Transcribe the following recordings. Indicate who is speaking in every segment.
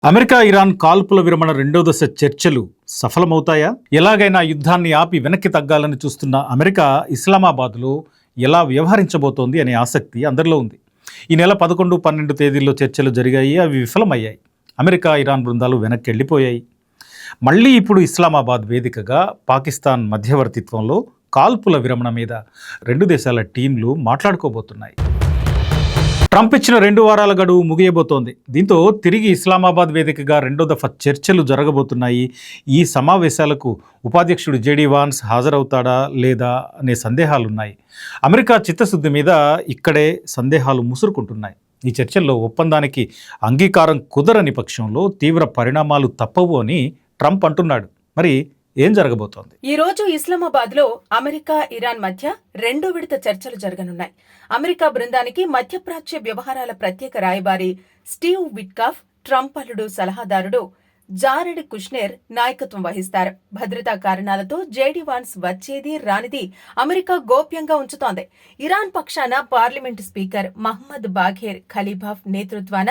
Speaker 1: America Iran కాల్పుల విరమణ రెండో దశ చర్చలు సఫలమవుతాయా? ఎలాగైనా యుద్ధాన్ని ఆపి వెనక్కి తగ్గాలని చూస్తున్న అమెరికా ఇస్లామాబాద్లో ఎలా వ్యవహరించబోతోంది అనే ఆసక్తి అందరిలో ఉంది. ఈ నెల 11, 12 తేదీల్లో చర్చలు జరిగాయి. అవి విఫలమయ్యాయి. అమెరికా ఇరాన్ బృందాలు వెనక్కి వెళ్ళిపోయాయి. మళ్ళీ ఇప్పుడు ఇస్లామాబాద్ వేదికగా పాకిస్తాన్ మధ్యవర్తిత్వంలో కాల్పుల విరమణ మీద రెండు దేశాల టీంలు మాట్లాడుకోబోతున్నాయి. ట్రంప్ ఇచ్చిన 2 వారాల గడువు ముగియబోతోంది. దీంతో తిరిగి ఇస్లామాబాద్ వేదికగా రెండో దఫా చర్చలు జరగబోతున్నాయి. ఈ సమావేశాలకు ఉపాధ్యక్షుడు జేడీ వాన్స్ హాజరవుతాడా లేదా అనే సందేహాలున్నాయి. అమెరికా చిత్తశుద్ధి మీద ఇక్కడే సందేహాలు ముసురుకుంటున్నాయి. ఈ చర్చల్లో ఒప్పందానికి అంగీకారం కుదరని పక్షంలో తీవ్ర పరిణామాలు తప్పవు అని ట్రంప్ అంటున్నాడు. మరి ఏం జరగబోతోంది?
Speaker 2: ఈ రోజు ఇస్లామాబాద్ లో అమెరికా ఇరాన్ మధ్య రెండో విడత చర్చలు జరగనున్నాయి. అమెరికా బృందానికి మధ్యప్రాచ్య వ్యవహారాల ప్రత్యేక రాయబారి స్టీవ్ విట్కాఫ్, ట్రంప్ అల్లుడు సలహాదారుడు జారెడ్ కుష్నెర్ నాయకత్వం వహిస్తారు. భద్రతా కారణాలతో జేడీ వాన్స్ వచ్చేది రానిది అమెరికా గోప్యంగా ఉంచుతోంది. ఇరాన్ పక్షాన పార్లమెంటు స్పీకర్ మహ్మద్ బాఘేర్ ఖలీబాఫ్ నేతృత్వాన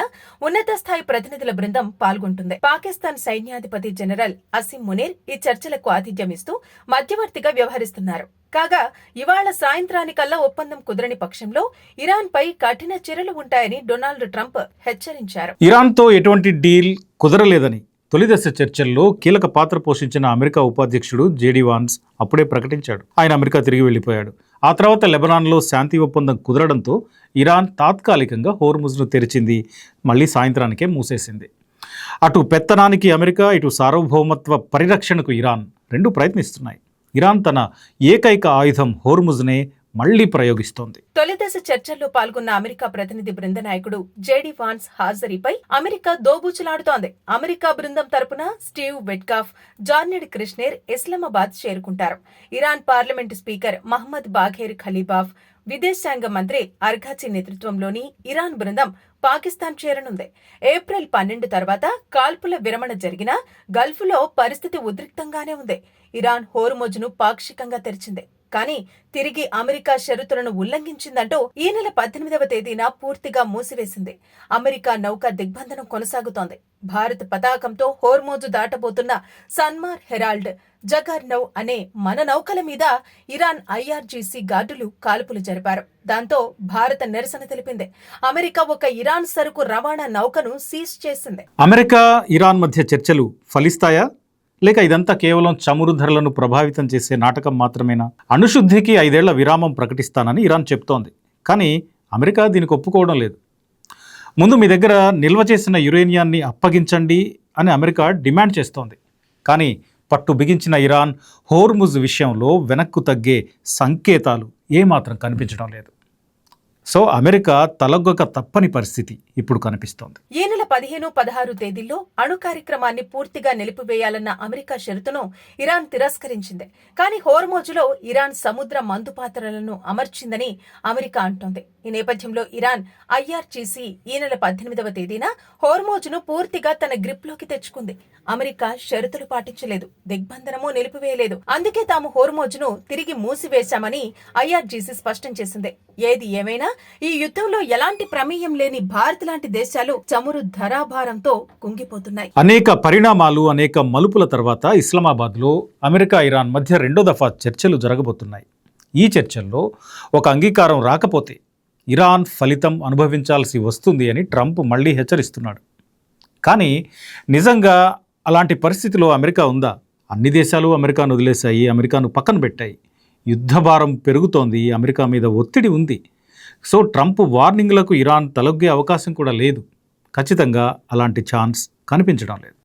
Speaker 2: ఉన్నత స్థాయి ప్రతినిధుల బృందం పాల్గొంటుంది. పాకిస్తాన్ సైన్యాధిపతి జనరల్ అసిమ్ మునీర్ ఈ చర్చలకు ఆతిథ్యమిస్తూ మధ్యవర్తిగా వ్యవహరిస్తున్నారు. కాగా ఇవాళ సాయంత్రానికల్లా ఒప్పందం కుదరని పక్షంలో ఇరాన్ పై కఠిన చర్యలు ఉంటాయని డొనాల్డ్ ట్రంప్ హెచ్చరించారు.
Speaker 1: ఇరాన్తో ఎటువంటి డీల్ కుదరలేదని తొలిదశ చర్చల్లో కీలక పాత్ర పోషించిన అమెరికా ఉపాధ్యక్షుడు జేడీ వాన్స్ అప్పుడే ప్రకటించాడు. ఆయన అమెరికా తిరిగి వెళ్లిపోయాడు. ఆ తర్వాత లెబనాన్లో శాంతి ఒప్పందం కుదరడంతో ఇరాన్ తాత్కాలికంగా హోర్ముజ్ను తెరిచింది. మళ్లీ సాయంత్రానికే మూసేసింది. అటు పెత్తనానికి అమెరికా, ఇటు సార్వభౌమత్వ పరిరక్షణకు ఇరాన్ రెండు ప్రయత్నిస్తున్నాయి. ఇరాన్ తన ఏకైక ఆయుధం హోర్ముజ్నే మళ్లీ ప్రయోగిస్తోంది.
Speaker 2: తొలిదశ చర్చల్లో పాల్గొన్న అమెరికా ప్రతినిధి బృంద నాయకుడు జేడీ వాన్స్ హాజరీపై అమెరికా దోబూచులాడుతోంది. అమెరికా బృందం తరపున స్టీవ్ విట్కాఫ్, జార్నెడ్ కుష్నెర్ ఇస్లామాబాద్ చేరుకుంటారు. ఇరాన్ పార్లమెంటు స్పీకర్ మహ్మద్ బాఘేర్ ఖలీబాఫ్, విదేశాంగ మంత్రి అర్ఘాచి నేతృత్వంలోని ఇరాన్ బృందం పాకిస్తాన్ చేరనుంది. ఏప్రిల్ 12 తర్వాత కాల్పుల విరమణ జరిగినా గల్ఫ్లో పరిస్థితి ఉద్రిక్తంగానే ఉంది. ఇరాన్ హోర్ముజ్ను పాక్షికంగా తెరిచింది, కానీ తిరిగి అమెరికా షరతులను ఉల్లంఘించిందంటూ ఈ నెల 18వ తేదీన పూర్తిగా మూసివేసింది. అమెరికా నౌక దిగ్బంధనం కొనసాగుతోంది. భారత్ పతాకంతో హోర్ముజ్ దాటబోతున్న సన్మార్ హెరాల్డ్, జగర్నౌ అనే మన నౌకల మీద ఇరాన్ ఐఆర్జీసీ గార్డులు కాల్పులు జరిపారు. దాంతో భారత నిరసన తెలిపింది. అమెరికా ఒక ఇరాన్ సరుకు రవాణా నౌకను సీజ్ చేసింది.
Speaker 1: అమెరికా ఇరాన్ మధ్య చర్చలు ఫలిస్తాయా, లేక ఇదంతా కేవలం చమురు ధరలను ప్రభావితం చేసే నాటకం మాత్రమేనా? అణుశుద్ధికి 5 ఏళ్ల విరామం ప్రకటిస్తానని ఇరాన్ చెప్తోంది. కానీ అమెరికా దీనికి ఒప్పుకోవడం లేదు. ముందు మీ దగ్గర నిల్వ చేసిన యురేనియాన్ని అప్పగించండి అని అమెరికా డిమాండ్ చేస్తోంది. కానీ పట్టు బిగించిన ఇరాన్ హోర్ముజ్ విషయంలో వెనక్కు తగ్గే సంకేతాలు ఏమాత్రం కనిపించడం లేదు. సో అమెరికా తలొగ్గక తప్పని పరిస్థితి ఇప్పుడు కనిపిస్తోంది.
Speaker 2: ఈ నెల 15, 16 తేదీల్లో అణు కార్యక్రమాన్ని పూర్తిగా నిలిపివేయాలన్న అమెరికా షరతును ఇరాన్ తిరస్కరించింది. కానీ హోర్ముజ్లో ఇరాన్ సముద్ర మందుపాత్రలను అమర్చిందని అమెరికా అంటోంది. ఈ నేపథ్యంలో ఇరాన్ ఐఆర్జీసీ ఈ నెల 18వ తేదీన హోర్ముజ్ను పూర్తిగా తన గ్రిప్లోకి తెచ్చుకుంది. అమెరికా షరతులు పాటించలేదు, దిగ్బంధనము నిలిపివేయలేదు. అందుకే తాము హోర్ముజ్ను తిరిగి మూసివేశామని ఐఆర్జీసీ స్పష్టం చేసింది. ఏది ఏమైనా ఈ యుద్ధంలో ఎలాంటి ప్రమేయం లేని భారత్ లాంటి దేశాలు చమురు ధరాభారంతో కుంగిపోతున్నాయి.
Speaker 1: అనేక పరిణామాలు, అనేక మలుపుల తర్వాత ఇస్లామాబాద్లో అమెరికా ఇరాన్ మధ్య రెండో దఫా చర్చలు జరగబోతున్నాయి. ఈ చర్చల్లో ఒక అంగీకారం రాకపోతే ఇరాన్ ఫలితం అనుభవించాల్సి వస్తుంది అని ట్రంప్ మళ్లీ హెచ్చరిస్తున్నాడు. కానీ నిజంగా అలాంటి పరిస్థితిలో అమెరికా ఉందా? అన్ని దేశాలు అమెరికాను వదిలేశాయి, అమెరికాను పక్కన పెట్టాయి. యుద్ధభారం పెరుగుతోంది, అమెరికా మీద ఒత్తిడి ఉంది. సో ట్రంప్ వార్నింగ్లకు ఇరాన్ తలొగ్గే అవకాశం కూడా లేదు. ఖచ్చితంగా అలాంటి ఛాన్స్ కనిపించడం లేదు.